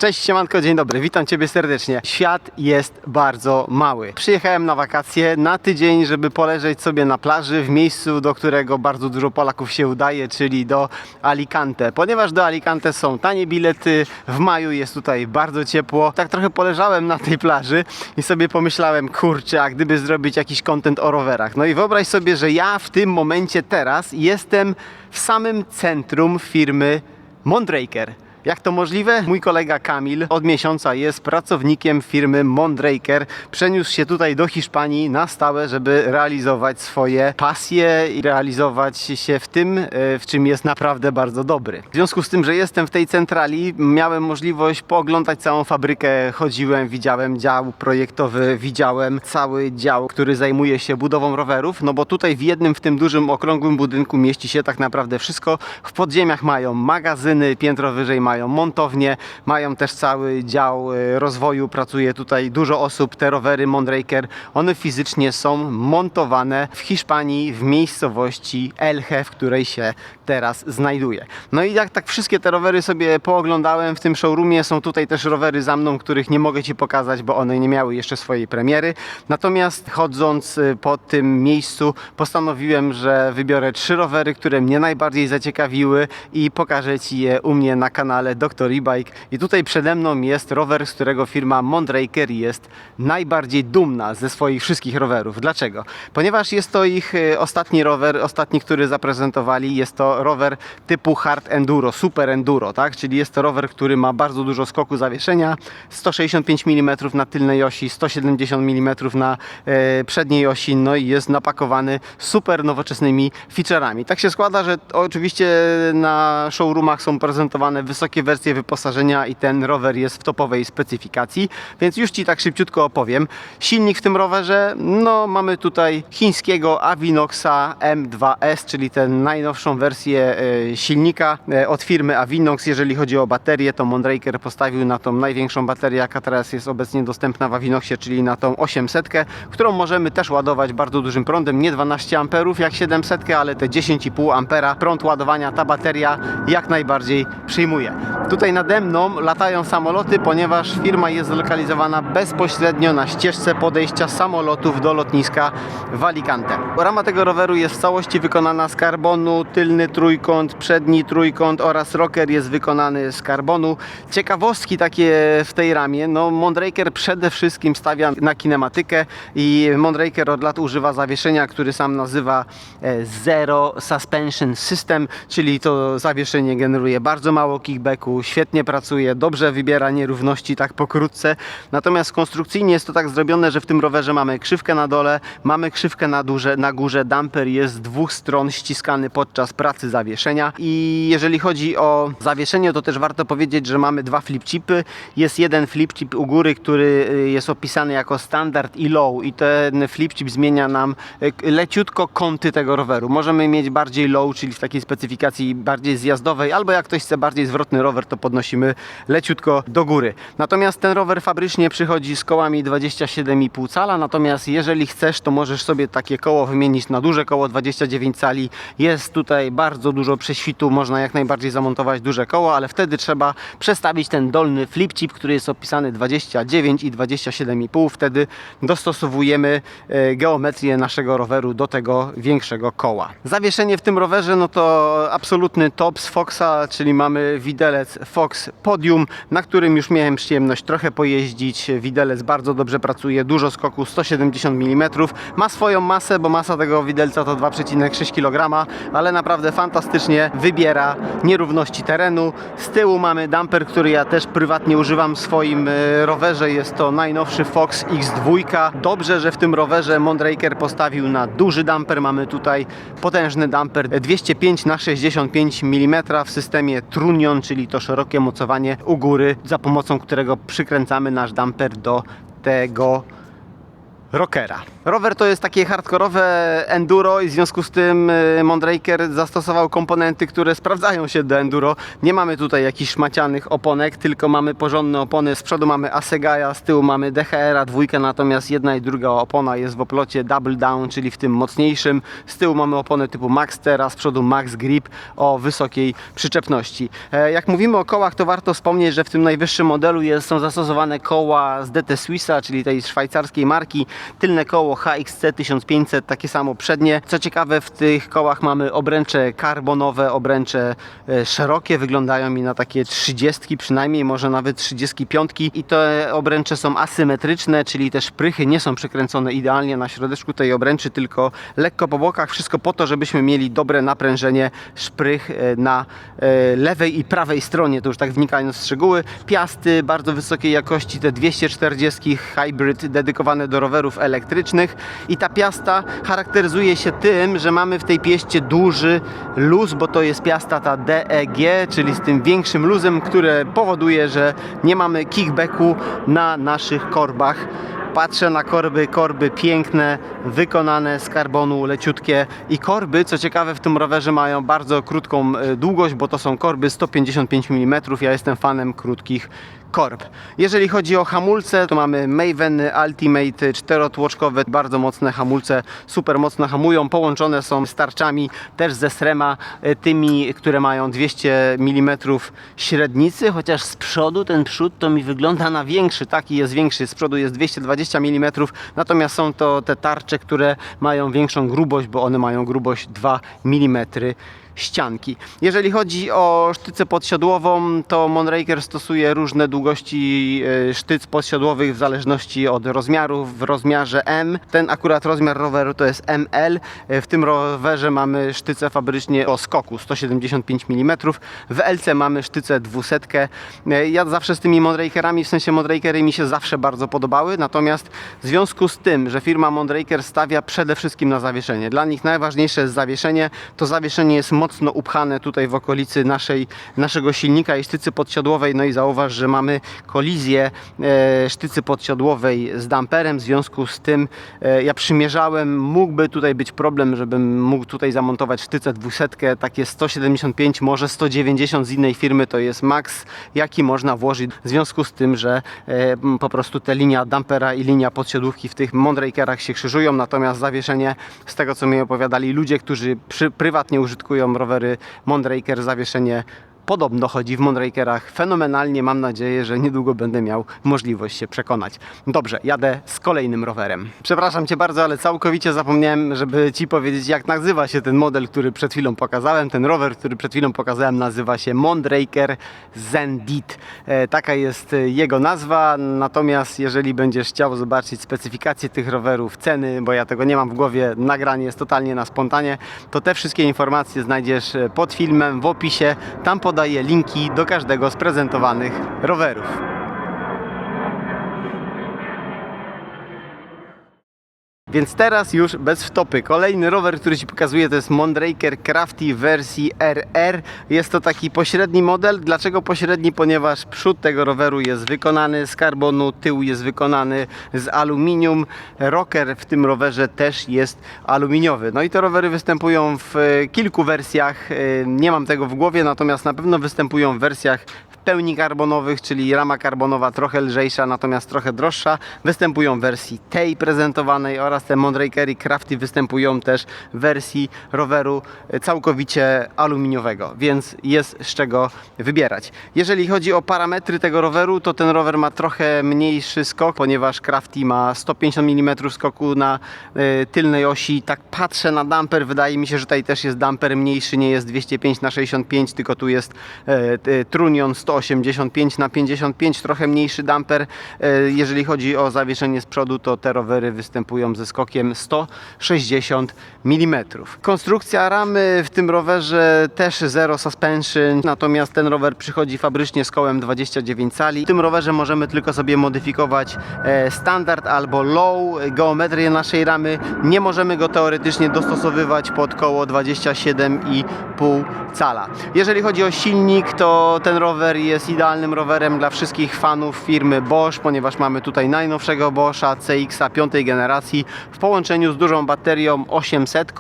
Cześć, siemanko, dzień dobry, witam Ciebie serdecznie. Świat jest bardzo mały. Przyjechałem na wakacje na tydzień, żeby poleżeć sobie na plaży w miejscu, do którego bardzo dużo Polaków się udaje, czyli do Alicante. Ponieważ do Alicante są tanie bilety, w maju jest tutaj bardzo ciepło. Tak trochę poleżałem na tej plaży i sobie pomyślałem, kurczę, a gdyby zrobić jakiś content o rowerach. No i wyobraź sobie, że ja w tym momencie teraz jestem w samym centrum firmy Mondraker. Jak to możliwe? Mój kolega Kamil od miesiąca jest pracownikiem firmy Mondraker. Przeniósł się tutaj do Hiszpanii na stałe, żeby realizować swoje pasje i realizować się w tym, w czym jest naprawdę bardzo dobry. W związku z tym, że jestem w tej centrali, miałem możliwość pooglądać całą fabrykę. Chodziłem, widziałem dział projektowy, widziałem cały dział, który zajmuje się budową rowerów. No bo tutaj w tym dużym, okrągłym budynku mieści się tak naprawdę wszystko. W podziemiach mają magazyny, piętro wyżej mają montownie, mają też cały dział rozwoju, pracuje tutaj dużo osób. Te rowery Mondraker, one fizycznie są montowane w Hiszpanii, w miejscowości Elche, w której się teraz znajduję. No i jak tak wszystkie te rowery sobie pooglądałem w tym showroomie, są tutaj też rowery za mną, których nie mogę Ci pokazać, bo one nie miały jeszcze swojej premiery. Natomiast chodząc po tym miejscu, postanowiłem, że wybiorę 3 rowery, które mnie najbardziej zaciekawiły i pokażę Ci je u mnie na kanale Dr. E-Bike. I tutaj przede mną jest rower, z którego firma Mondraker jest najbardziej dumna ze swoich wszystkich rowerów. Dlaczego? Ponieważ jest to ich ostatni rower, który zaprezentowali. Jest to rower typu Hard Enduro, Super Enduro, tak? Czyli jest to rower, który ma bardzo dużo skoku zawieszenia, 165 mm na tylnej osi, 170 mm na przedniej osi, no i jest napakowany super nowoczesnymi feature'ami. Tak się składa, że oczywiście na showroomach są prezentowane wysokie wersje wyposażenia i ten rower jest w topowej specyfikacji, więc już Ci tak szybciutko opowiem. Silnik w tym rowerze, no mamy tutaj chińskiego Avinoxa M2S, czyli tę najnowszą wersję silnika od firmy Avinox. Jeżeli chodzi o baterię, to Mondraker postawił na tą największą baterię, jaka teraz jest obecnie dostępna w Avinoxie, czyli na tą 800, którą możemy też ładować bardzo dużym prądem, nie 12 A jak 700, ale te 10,5 A prąd ładowania ta bateria jak najbardziej przyjmuje. Tutaj nade mną latają samoloty, ponieważ firma jest zlokalizowana bezpośrednio na ścieżce podejścia samolotów do lotniska w Alicante. Rama tego roweru jest w całości wykonana z karbonu, tylny trójkąt, przedni trójkąt oraz rocker jest wykonany z karbonu. Ciekawostki takie w tej ramie, no Mondraker przede wszystkim stawia na kinematykę i Mondraker od lat używa zawieszenia, który sam nazywa Zero Suspension System, czyli to zawieszenie generuje bardzo mało kickbacku, świetnie pracuje, dobrze wybiera nierówności tak pokrótce. Natomiast konstrukcyjnie jest to tak zrobione, że w tym rowerze mamy krzywkę na dole, mamy krzywkę na górze, damper jest z 2 stron ściskany podczas pracy zawieszenia. I jeżeli chodzi o zawieszenie, to też warto powiedzieć, że mamy 2 flipchipy. Jest jeden flipchip u góry, który jest opisany jako standard i low i ten flipchip zmienia nam leciutko kąty tego roweru. Możemy mieć bardziej low, czyli w takiej specyfikacji bardziej zjazdowej, albo jak ktoś chce bardziej zwrotny rower, to podnosimy leciutko do góry. Natomiast ten rower fabrycznie przychodzi z kołami 27,5 cala, natomiast jeżeli chcesz, to możesz sobie takie koło wymienić na duże koło 29 cali. Jest tutaj bardzo dużo prześwitu, można jak najbardziej zamontować duże koło, ale wtedy trzeba przestawić ten dolny flipchip, który jest opisany 29 i 27,5. Wtedy dostosowujemy geometrię naszego roweru do tego większego koła. Zawieszenie w tym rowerze, no to absolutny top z Foxa, czyli mamy widelec Fox Podium, na którym już miałem przyjemność trochę pojeździć. Widelec bardzo dobrze pracuje, dużo skoku, 170 mm. Ma swoją masę, bo masa tego widelca to 2,6 kg, ale naprawdę fantastycznie wybiera nierówności terenu. Z tyłu mamy damper, który ja też prywatnie używam w swoim rowerze. Jest to najnowszy Fox X2. Dobrze, że w tym rowerze Mondraker postawił na duży damper. Mamy tutaj potężny damper 205 na 65 mm w systemie Trunion, czyli to szerokie mocowanie u góry, za pomocą którego przykręcamy nasz damper do tego rockera. Rower to jest takie hardkorowe enduro i w związku z tym Mondraker zastosował komponenty, które sprawdzają się do enduro. Nie mamy tutaj jakichś szmacianych oponek, tylko mamy porządne opony. Z przodu mamy Assegaja, z tyłu mamy DHR-a dwójkę, natomiast jedna i druga opona jest w oplocie Double Down, czyli w tym mocniejszym. Z tyłu mamy opony typu Maxter, a z przodu Max Grip o wysokiej przyczepności. Jak mówimy o kołach, to warto wspomnieć, że w tym najwyższym modelu są zastosowane koła z DT Swissa, czyli tej szwajcarskiej marki. Tylne koło HXC 1500, takie samo przednie. Co ciekawe, w tych kołach mamy obręcze karbonowe, obręcze szerokie, wyglądają mi na takie 30, przynajmniej może nawet 35 i te obręcze są asymetryczne, czyli te szprychy nie są przykręcone idealnie na środeczku tej obręczy, tylko lekko po bokach. Wszystko po to, żebyśmy mieli dobre naprężenie szprych na lewej i prawej stronie, to już tak wnikając w szczegóły. Piasty bardzo wysokiej jakości, te 240 hybrid dedykowane do rowerów elektrycznych i ta piasta charakteryzuje się tym, że mamy w tej pieście duży luz, bo to jest piasta ta DEG, czyli z tym większym luzem, które powoduje, że nie mamy kickbacku na naszych korbach. Patrzę na korby piękne, wykonane z karbonu, leciutkie i korby, co ciekawe, w tym rowerze mają bardzo krótką długość, bo to są korby 155 mm, ja jestem fanem krótkich korb. Jeżeli chodzi o hamulce, to mamy Maven Ultimate czterotłoczkowe, bardzo mocne hamulce, super mocno hamują, połączone są z tarczami też ze Srema, tymi, które mają 200 mm średnicy, chociaż z przodu ten przód to mi wygląda na większy, taki jest większy, z przodu jest 220 mm, natomiast są to te tarcze, które mają większą grubość, bo one mają grubość 2 mm ścianki. Jeżeli chodzi o sztycę podsiodłową, to Mondraker stosuje różne długości sztyc podsiodłowych w zależności od rozmiarów. W rozmiarze M, ten akurat rozmiar roweru to jest ML. W tym rowerze mamy sztycę fabrycznie o skoku 175 mm. W LC mamy sztycę 200. Ja zawsze z tymi Mondrakerami, w sensie Mondrakery mi się zawsze bardzo podobały, natomiast w związku z tym, że firma Mondraker stawia przede wszystkim na zawieszenie. Dla nich najważniejsze jest zawieszenie. To zawieszenie jest mocno upchane tutaj w okolicy naszego silnika i sztycy podsiodłowej. No i zauważ, że mamy kolizję sztycy podsiodłowej z damperem. W związku z tym ja przymierzałem, mógłby tutaj być problem, żebym mógł tutaj zamontować sztycę 200, takie 175, może 190 z innej firmy, to jest max, jaki można włożyć. W związku z tym, że po prostu te linia dampera i linia podsiodłówki w tych Mondrakerach się krzyżują, natomiast zawieszenie, z tego co mi opowiadali ludzie, którzy prywatnie użytkują rowery Mondraker, zawieszenie podobno chodzi w Mondrakerach fenomenalnie. Mam nadzieję, że niedługo będę miał możliwość się przekonać. Dobrze, jadę z kolejnym rowerem. Przepraszam Cię bardzo, ale całkowicie zapomniałem, żeby Ci powiedzieć, jak nazywa się ten model, który przed chwilą pokazałem. Ten rower, który przed chwilą pokazałem, nazywa się Mondraker Zendit. Taka jest jego nazwa, natomiast jeżeli będziesz chciał zobaczyć specyfikację tych rowerów, ceny, bo ja tego nie mam w głowie, nagranie jest totalnie na spontanie, to te wszystkie informacje znajdziesz pod filmem, w opisie. Tam podaję linki do każdego z prezentowanych rowerów. Więc teraz już bez wtopy. Kolejny rower, który Ci pokazuję, to jest Mondraker Crafty w wersji RR. Jest to taki pośredni model. Dlaczego pośredni? Ponieważ przód tego roweru jest wykonany z karbonu, tył jest wykonany z aluminium. Rocker w tym rowerze też jest aluminiowy. No i te rowery występują w kilku wersjach. Nie mam tego w głowie, natomiast na pewno występują w wersjach pełni karbonowych, czyli rama karbonowa trochę lżejsza, natomiast trochę droższa. Występują w wersji tej prezentowanej oraz te Mondrakery Crafty występują też w wersji roweru całkowicie aluminiowego, więc jest z czego wybierać. Jeżeli chodzi o parametry tego roweru, to ten rower ma trochę mniejszy skok, ponieważ Crafty ma 150 mm skoku na tylnej osi. Tak patrzę na damper, wydaje mi się, że tutaj też jest damper mniejszy, nie jest 205/65, tylko tu jest Trunion 185/55, trochę mniejszy damper. Jeżeli chodzi o zawieszenie z przodu, to te rowery występują ze skokiem 160 mm. Konstrukcja ramy w tym rowerze też zero suspension, natomiast ten rower przychodzi fabrycznie z kołem 29 cali. W tym rowerze możemy tylko sobie modyfikować standard albo low geometrię naszej ramy. Nie możemy go teoretycznie dostosowywać pod koło 27,5 cala. Jeżeli chodzi o silnik, to ten rower jest idealnym rowerem dla wszystkich fanów firmy Bosch, ponieważ mamy tutaj najnowszego Boscha CX-a 5. generacji w połączeniu z dużą baterią 800.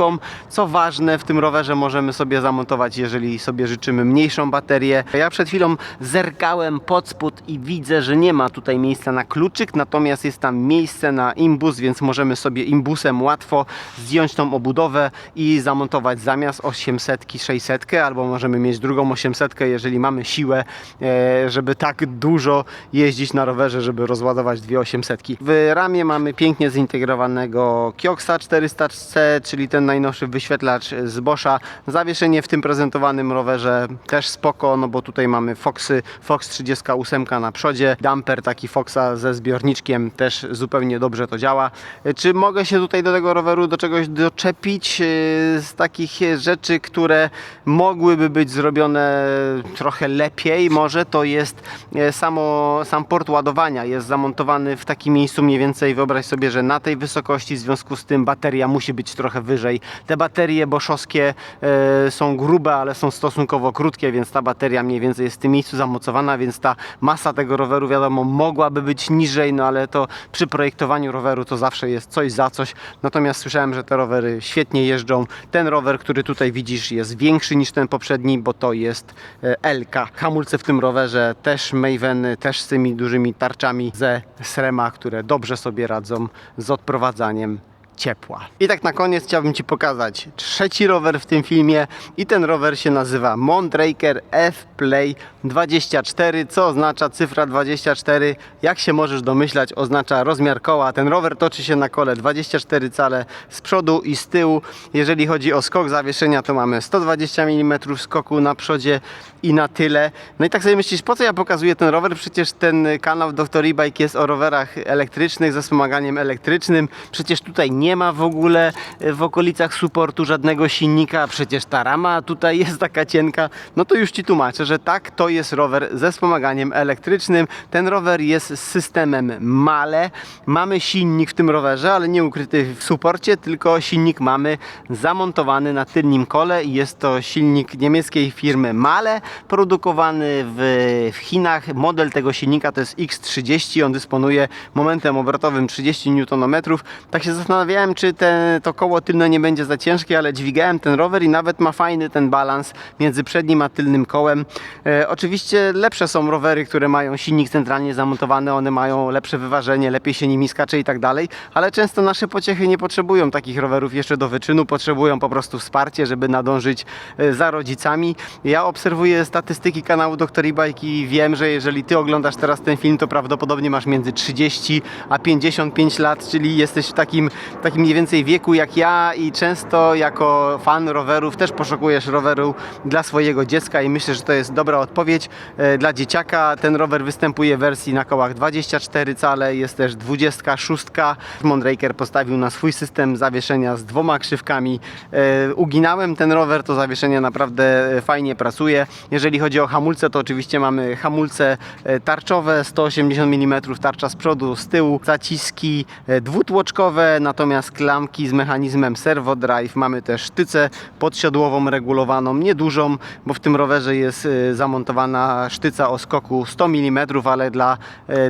Co ważne, w tym rowerze możemy sobie zamontować, jeżeli sobie życzymy, mniejszą baterię. Ja przed chwilą zerkałem pod spód i widzę, że nie ma tutaj miejsca na kluczyk, natomiast jest tam miejsce na imbus, więc możemy sobie imbusem łatwo zdjąć tą obudowę i zamontować zamiast 800 600, albo możemy mieć drugą 800, jeżeli mamy siłę, żeby tak dużo jeździć na rowerze, żeby rozładować dwie 800. W ramie mamy pięknie zintegrowanego Kioxa 400C, czyli ten najnowszy wyświetlacz z Boscha. Zawieszenie w tym prezentowanym rowerze też spoko, no bo tutaj mamy Fox 38 na przodzie, damper taki Foxa ze zbiorniczkiem też zupełnie dobrze to działa. Czy mogę się tutaj do tego roweru do czegoś doczepić z takich rzeczy, które mogłyby być zrobione trochę lepiej? Może to jest sam port ładowania jest zamontowany w takim miejscu mniej więcej, wyobraź sobie, że na tej wysokości, w związku z tym bateria musi być trochę wyżej. Te baterie boschowskie są grube, ale są stosunkowo krótkie, więc ta bateria mniej więcej jest w tym miejscu zamocowana, więc ta masa tego roweru, wiadomo, mogłaby być niżej, no ale to przy projektowaniu roweru to zawsze jest coś za coś. Natomiast słyszałem, że te rowery świetnie jeżdżą. Ten rower, który tutaj widzisz, jest większy niż ten poprzedni, bo to jest L-ka. Hamulce w tym rowerze też Maveny, też z tymi dużymi tarczami ze Srema, które dobrze sobie radzą z odprowadzaniem ciepła. I tak na koniec chciałbym Ci pokazać trzeci rower w tym filmie i ten rower się nazywa Mondraker F-Play 24. Co oznacza cyfra 24? Jak się możesz domyślać, oznacza rozmiar koła. Ten rower toczy się na kole 24 cale z przodu i z tyłu. Jeżeli chodzi o skok zawieszenia, to mamy 120 mm skoku na przodzie i na tyle. No i tak sobie myślisz, po co ja pokazuję ten rower? Przecież ten kanał Dr. E-Bike jest o rowerach elektrycznych ze wspomaganiem elektrycznym. Przecież tutaj nie ma w ogóle w okolicach supportu żadnego silnika, przecież ta rama tutaj jest taka cienka. No to już Ci tłumaczę, że tak, to jest rower ze wspomaganiem elektrycznym. Ten rower jest z systemem MAHLE. Mamy silnik w tym rowerze, ale nie ukryty w suporcie, tylko silnik mamy zamontowany na tylnym kole i jest to silnik niemieckiej firmy MAHLE, produkowany w Chinach. Model tego silnika to jest X30, on dysponuje momentem obrotowym 30 Nm. Tak się zastanawiałem, czy to koło tylne nie będzie za ciężkie, ale dźwigałem ten rower i nawet ma fajny ten balans między przednim a tylnym kołem. Oczywiście lepsze są rowery, które mają silnik centralnie zamontowany, one mają lepsze wyważenie, lepiej się nimi skacze i tak dalej, ale często nasze pociechy nie potrzebują takich rowerów jeszcze do wyczynu, potrzebują po prostu wsparcie, żeby nadążyć za rodzicami. Ja obserwuję statystyki kanału Dr. E-Bike i wiem, że jeżeli Ty oglądasz teraz ten film, to prawdopodobnie masz między 30 a 55 lat, czyli jesteś w takim mniej więcej wieku jak ja i często jako fan rowerów też poszukujesz roweru dla swojego dziecka i myślę, że to jest dobra odpowiedź dla dzieciaka. Ten rower występuje w wersji na kołach 24 cale, jest też 26. Mondraker postawił na swój system zawieszenia z dwoma krzywkami. Uginałem ten rower, to zawieszenie naprawdę fajnie pracuje. Jeżeli chodzi o hamulce, to oczywiście mamy hamulce tarczowe, 180 mm tarcza z przodu, z tyłu, zaciski dwutłoczkowe, natomiast klamki z mechanizmem servo drive. Mamy też sztycę podsiodłową regulowaną, niedużą, bo w tym rowerze jest zamontowana sztyca o skoku 100 mm, ale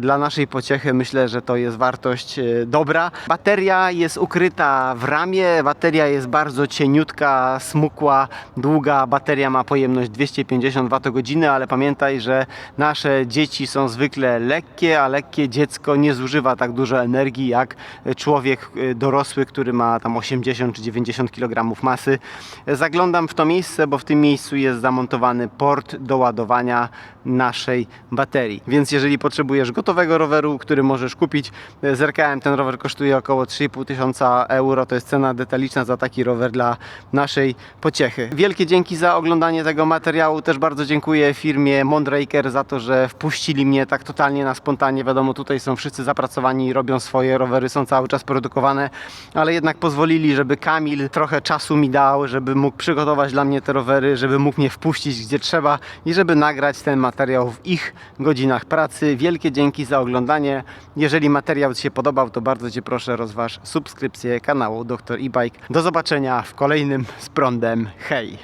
dla naszej pociechy myślę, że to jest wartość dobra. Bateria jest ukryta w ramie, bateria jest bardzo cieniutka, smukła, długa. Bateria ma pojemność 250 Wh, ale pamiętaj, że nasze dzieci są zwykle lekkie, a lekkie dziecko nie zużywa tak dużo energii jak człowiek dorosły, który ma tam 80 czy 90 kg masy. Zaglądam w to miejsce, bo w tym miejscu jest zamontowany port do ładowania naszej baterii. Więc jeżeli potrzebujesz gotowego roweru, który możesz kupić, zerkałem, ten rower kosztuje około 3500 euro. To jest cena detaliczna za taki rower dla naszej pociechy. Wielkie dzięki za oglądanie tego materiału. Też bardzo dziękuję firmie Mondraker za to, że wpuścili mnie tak totalnie na spontanie. Wiadomo, tutaj są wszyscy zapracowani i robią swoje rowery, są cały czas produkowane, ale jednak pozwolili, żeby Kamil trochę czasu mi dał, żeby mógł przygotować dla mnie te rowery, żeby mógł mnie wpuścić gdzie trzeba i żeby nagrać ten materiał w ich godzinach pracy. Wielkie dzięki za oglądanie. Jeżeli materiał Ci się podobał, to bardzo Cię proszę, rozważ subskrypcję kanału Dr. E-Bike. Do zobaczenia w kolejnym Z Prądem. Hej!